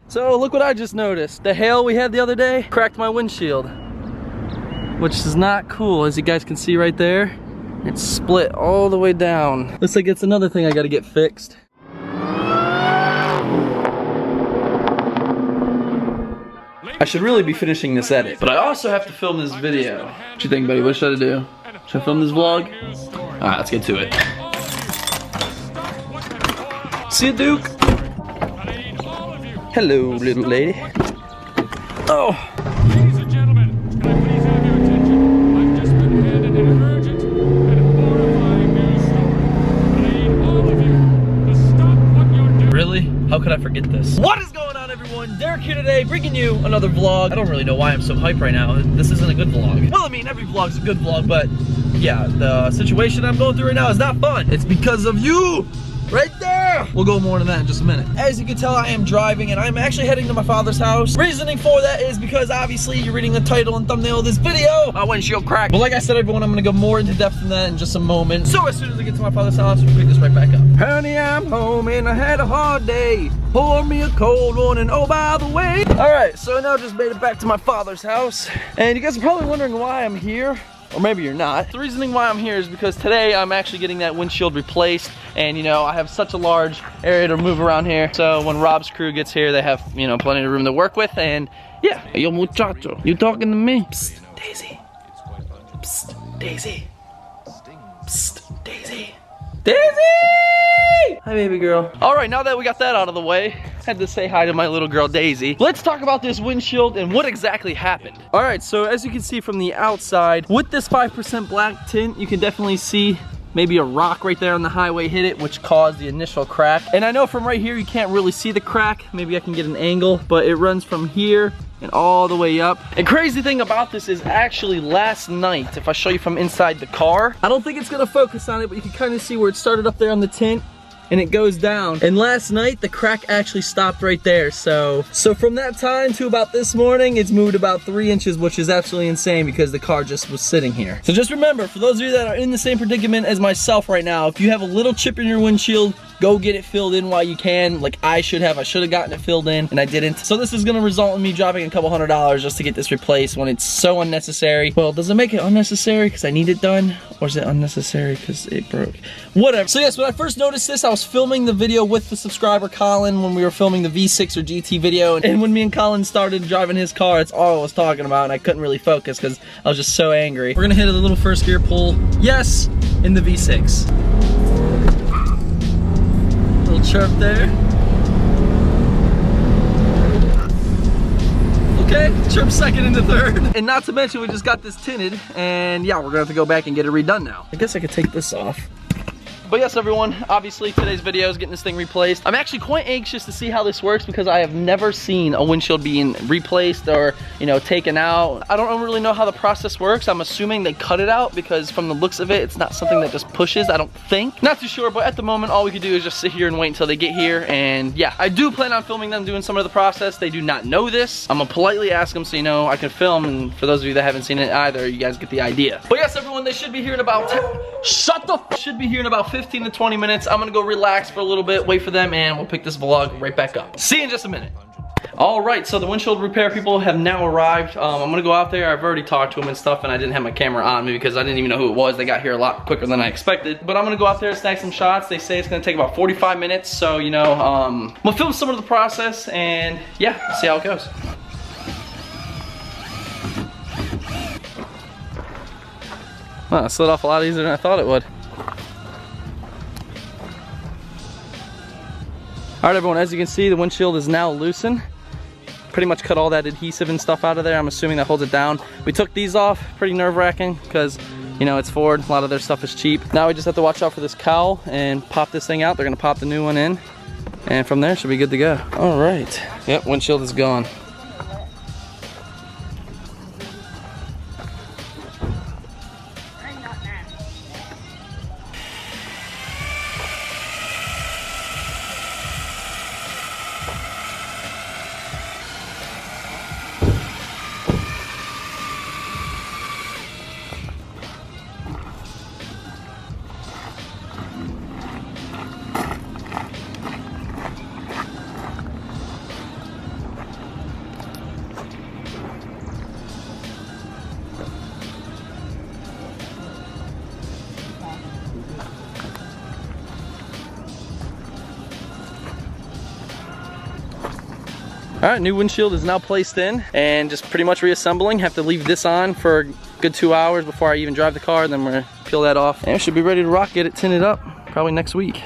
So look what I just noticed. The hail we had the other day cracked my windshield, which is not cool. As you guys can see right there, it's split all the way down. Looks like it's another thing I gotta get fixed. I should really be finishing this edit, but I also have to film this video. What you think, buddy? What should I do? Should I film this vlog? Alright, let's get to it. See you, Duke. Hello, little lady. Oh. Ladies and gentlemen, can I please have your attention? I've just been handed an urgent and horrifying news story. I need all of you to stop what you're doing. Really? How could I forget this? What is going on, everyone? Derek here today, bringing you another vlog. I don't really know why I'm so hyped right now. This isn't a good vlog. Well, I mean, every vlog's a good vlog, but yeah, the situation I'm going through right now is not fun. It's because of you. Right there! We'll go more into that in just a minute. As you can tell, I am driving and I'm actually heading to my father's house. Reasoning for that is because obviously you're reading the title and thumbnail of this video. My windshield cracked. But like I said, everyone, I'm gonna go more into depth than that in just a moment. So as soon as I get to my father's house, we'll pick this right back up. Honey, I'm home and I had a hard day. Pour me a cold one and oh, by the way. All right, so I now just made it back to my father's house. And you guys are probably wondering why I'm here. Or maybe you're not. The reasoning why I'm here is because today I'm actually getting that windshield replaced, and you know, I have such a large area to move around here. So when Rob's crew gets here, they have, you know, plenty of room to work with, and yeah. Hey, yo, muchacho, you talking to me? Psst, Daisy. Psst, Daisy. Psst, Daisy. Daisy! Hi, baby girl. All right, now that we got that out of the way, had to say hi to my little girl Daisy. Let's talk about this windshield and what exactly happened. All right, so as you can see from the outside, with this 5% black tint, you can definitely see maybe a rock right there on the highway hit it, which caused the initial crack. And I know from right here, you can't really see the crack. Maybe I can get an angle, but it runs from here and all the way up. And crazy thing about this is actually last night, if I show you from inside the car, I don't think it's gonna focus on it, but you can kind of see where it started up there on the tint and it goes down. And last night, the crack actually stopped right there. So from that time to about this morning, it's moved about 3 inches, which is absolutely insane because the car just was sitting here. So just remember, for those of you that are in the same predicament as myself right now, if you have a little chip in your windshield, go get it filled in while you can. Like I should have gotten it filled in and I didn't. So this is gonna result in me dropping a couple $100s just to get this replaced when it's so unnecessary. Well, does it make it unnecessary because I need it done? Or is it unnecessary because it broke? Whatever. So yes, when I first noticed this, I was filming the video with the subscriber Colin when we were filming the V6 or GT video. And when me and Colin started driving his car, that's all I was talking about and I couldn't really focus because I was just so angry. We're gonna hit a little first gear pull. Yes, in the V6. Chirp there. Okay, chirp second into third. And not to mention we just got this tinted and yeah, we're gonna have to go back and get it redone now. I guess I could take this off. But yes, everyone, obviously today's video is getting this thing replaced. I'm actually quite anxious to see how this works because I have never seen a windshield being replaced or, you know, taken out. I don't really know how the process works. I'm assuming they cut it out because from the looks of it, it's not something that just pushes, I don't think. Not too sure, but at the moment, all we can do is just sit here and wait until they get here. And yeah, I do plan on filming them doing some of the process. They do not know this. I'm gonna politely ask them so you know I can film. And for those of you that haven't seen it either, you guys get the idea. But yes, everyone, they should be here in about, should be here in about 15 to 20 minutes. I'm gonna go relax for a little bit, wait for them, and we'll pick this vlog right back up. See you in just a minute. All right, so the windshield repair people have now arrived. I'm gonna go out there. I've already talked to them and stuff, and I didn't have my camera on me because I didn't even know who it was. They got here a lot quicker than I expected. But I'm gonna go out there and snag some shots. They say it's gonna take about 45 minutes, so you know, we'll film some of the process, and yeah, see how it goes. Wow, it slid off a lot easier than I thought it would. All right, everyone, as you can see, the windshield is now loosened. Pretty much cut all that adhesive and stuff out of there. I'm assuming that holds it down. We took these off, pretty nerve-wracking because, you know, it's Ford. A lot of their stuff is cheap. Now we just have to watch out for this cowl and pop this thing out. They're gonna pop the new one in. And from there, should be good to go. All right. Yep, windshield is gone. All right, new windshield is now placed in and just pretty much reassembling. Have to leave this on for a good 2 hours before I even drive the car. Then we're gonna peel that off and it should be ready to rock, get it tinted up probably next week.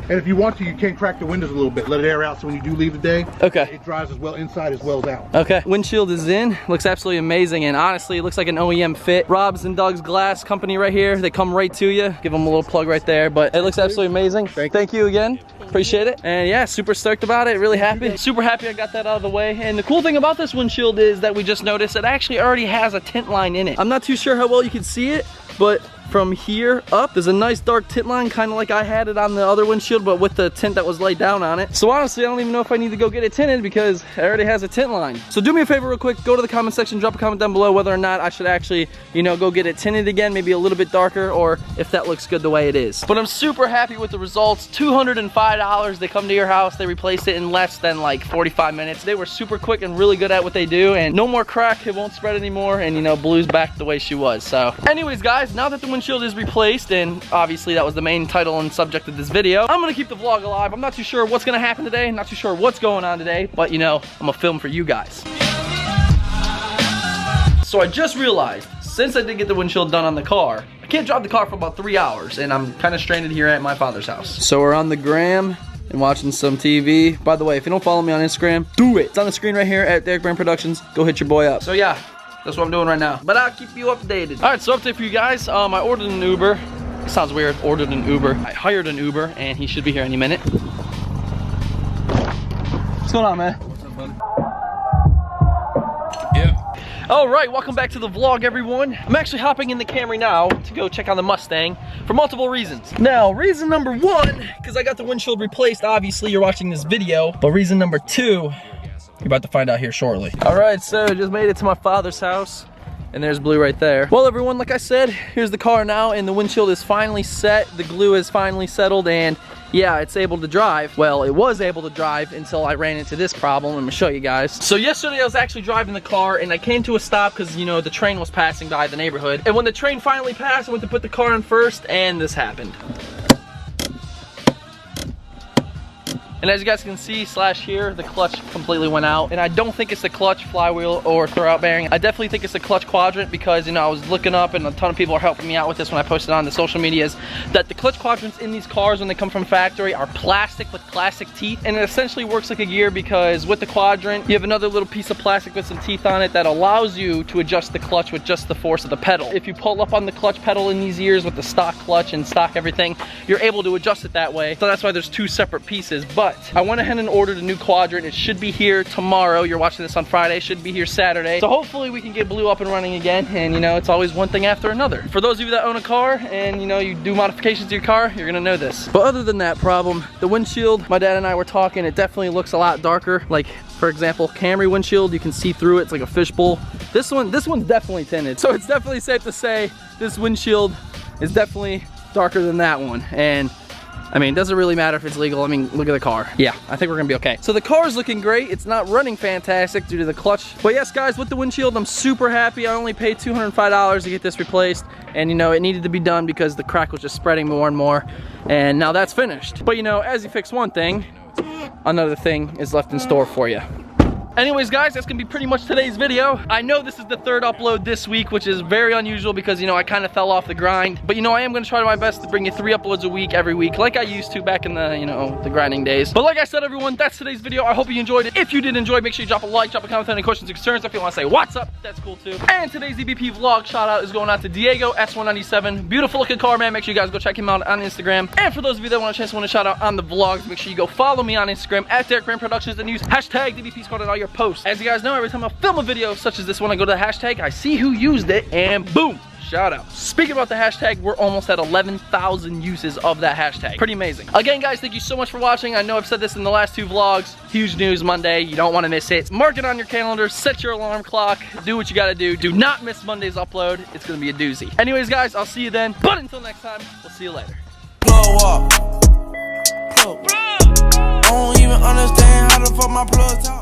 And if you want to, you can crack the windows a little bit, let it air out so when you do leave the day, okay, it dries as well inside as well as out. Okay, windshield is in, looks absolutely amazing, and honestly, it looks like an OEM fit. Rob's and Doug's Glass Company right here, they come right to you. Give them a little plug right there, but it looks absolutely amazing. Thank you again, appreciate it. And yeah, super stoked about it, really happy. Super happy I got that out of the way. And the cool thing about this windshield is that we just noticed it actually already has a tint line in it. I'm not too sure how well you can see it, but from here up, there's a nice dark tint line, kind of like I had it on the other windshield, but with the tint that was laid down on it. So honestly, I don't even know if I need to go get it tinted because it already has a tint line. So do me a favor real quick, go to the comment section, drop a comment down below whether or not I should actually, you know, go get it tinted again, maybe a little bit darker, or if that looks good the way it is. But I'm super happy with the results. $205, they come to your house, they replaced it in less than like 45 minutes. They were super quick and really good at what they do, and no more crack, it won't spread anymore, and you know, Blue's back the way she was. So anyways guys, now that the windshield is replaced, and obviously that was the main title and subject of this video, I'm gonna keep the vlog alive. I'm not too sure what's gonna happen today, not too sure what's going on today, but you know, I'm gonna film for you guys. So I just realized, since I did get the windshield done on the car, I can't drive the car for about 3 hours, and I'm kind of stranded here at my father's house. So we're on the gram and watching some TV. By the way, if you don't follow me on Instagram, do it. It's on the screen right here at DerekBaranProductions. Go hit your boy up. So yeah, that's what I'm doing right now, but I'll keep you updated. All right, so update for you guys. I ordered an Uber. It sounds weird, ordered an Uber. I hired an Uber, and he should be here any minute. What's going on, man? What's up, buddy? Yeah. All right, welcome back to the vlog, everyone. I'm actually hopping in the Camry now to go check on the Mustang for multiple reasons. Now, reason number one, because I got the windshield replaced, obviously you're watching this video, but reason number two, you're about to find out here shortly. All right, so just made it to my father's house, and there's Blue right there. Well, everyone, like I said, here's the car now, and the windshield is finally set. The glue is finally settled, and yeah, it's able to drive. Well, it was able to drive until I ran into this problem. I'm gonna show you guys. So yesterday I was actually driving the car, and I came to a stop because, you know, the train was passing by the neighborhood. And when the train finally passed, I went to put the car in first, and this happened. And as you guys can see, here, the clutch completely went out. And I don't think it's the clutch, flywheel, or throwout bearing. I definitely think it's the clutch quadrant because, you know, I was looking up and a ton of people are helping me out with this when I posted on the social medias, that the clutch quadrants in these cars when they come from factory are plastic with plastic teeth. And it essentially works like a gear because with the quadrant, you have another little piece of plastic with some teeth on it that allows you to adjust the clutch with just the force of the pedal. If you pull up on the clutch pedal in these years with the stock clutch and stock everything, you're able to adjust it that way. So that's why there's two separate pieces. But I went ahead and ordered a new quadrant. It should be here tomorrow. You're watching this on Friday, should be here Saturday. So hopefully we can get Blue up and running again. And you know, it's always one thing after another. For those of you that own a car and you know, you do modifications to your car, you're gonna know this. But other than that problem, the windshield, my dad and I were talking, it definitely looks a lot darker. Like, for example, Camry windshield, you can see through it, it's like a fishbowl. This one's definitely tinted. So it's definitely safe to say this windshield is definitely darker than that one. And I mean, it doesn't really matter if it's legal. I mean, look at the car. Yeah, I think we're gonna be okay. So the car is looking great. It's not running fantastic due to the clutch. But yes, guys, with the windshield, I'm super happy. I only paid $205 to get this replaced. And you know, it needed to be done because the crack was just spreading more and more. And now that's finished. But you know, as you fix one thing, another thing is left in store for you. Anyways, guys, that's gonna be pretty much today's video. I know this is the third upload this week, which is very unusual because, you know, I kind of fell off the grind. But, you know, I am gonna try my best to bring you 3 uploads a week every week, like I used to back in the, you know, the grinding days. But like I said, everyone, that's today's video. I hope you enjoyed it. If you did enjoy, make sure you drop a like, drop a comment with any questions or concerns. If you wanna say what's up, that's cool too. And today's DBP vlog shout out is going out to Diego S197. Beautiful looking car, man. Make sure you guys go check him out on Instagram. And for those of you that want a chance to win a shout out on the vlogs, make sure you go follow me on Instagram at DerekBaranProductions and use hashtag DBP Squad on all your posts. As you guys know, every time I film a video such as this one, I go to the hashtag, I see who used it, and boom, shout out. Speaking about the hashtag, we're almost at 11,000 uses of that hashtag. Pretty amazing. Again, guys, thank you so much for watching. I know I've said this in the last 2 vlogs. Huge news Monday. You don't want to miss it. Mark it on your calendar. Set your alarm clock. Do what you got to do. Do not miss Monday's upload. It's going to be a doozy. Anyways, guys, I'll see you then. But until next time, we'll see you later. Blow up. I don't even understand how the fuck my plug talk.